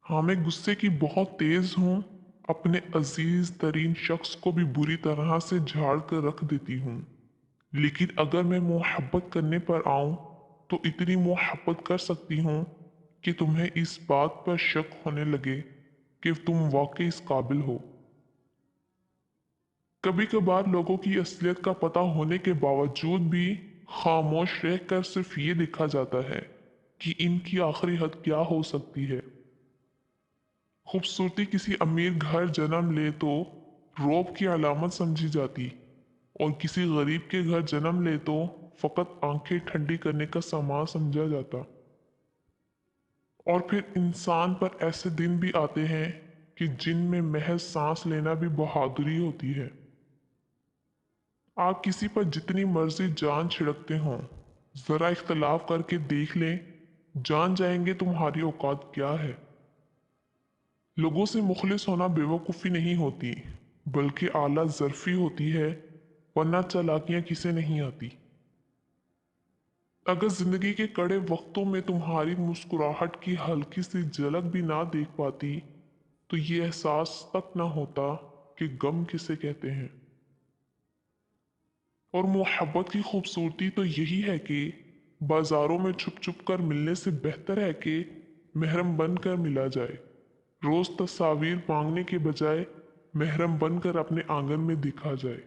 हाँ, मैं गुस्से की बहुत तेज हूँ। अपने अजीज तरीन शख्स को भी बुरी तरह से झाड़ कर रख देती हूँ। लेकिन अगर मैं मोहब्बत करने पर आऊँ तो इतनी मोहब्बत कर सकती हूँ कि तुम्हें इस बात पर शक होने लगे कि तुम वाकई इस काबिल हो। कभी कभार लोगों की असलियत का पता होने के बावजूद भी खामोश रहकर सिर्फ ये देखा जाता है कि इनकी आखिरी हद क्या हो सकती है। खूबसूरती किसी अमीर घर जन्म ले तो रौब की अलामत समझी जाती, और किसी गरीब के घर जन्म ले तो फकत आंखें ठंडी करने का सामान समझा जाता। और फिर इंसान पर ऐसे दिन भी आते हैं कि जिनमें महज सांस लेना भी बहादुरी होती है। आप किसी पर जितनी मर्जी जान छिड़कते हो, जरा इख्तलाफ करके देख लें, जान जाएंगे तुम्हारी औकात क्या है। लोगों से मुखलिस होना बेवकूफ़ी नहीं होती, बल्कि आला ज़र्फ़ी होती है, वरना चालाकियाँ किसे नहीं आती। अगर ज़िंदगी के कड़े वक्तों में तुम्हारी मुस्कुराहट की हल्की सी झलक भी ना देख पाती, तो ये एहसास तक ना होता कि गम किसे कहते हैं। और मोहब्बत की खूबसूरती तो यही है कि बाजारों में छुप छुप कर मिलने से बेहतर है कि महरम बनकर मिला जाए। रोज तस्वीर मांगने के बजाय महरम बनकर अपने आंगन में दिखा जाए।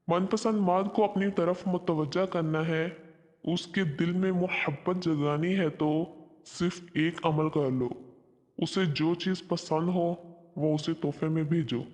मनपसंद मर्द को अपनी तरफ मुतवज्जा करना है, उसके दिल में मोहब्बत जगानी है तो सिर्फ एक अमल कर लो, उसे जो चीज़ पसंद हो वो उसे तोहफे में भेजो।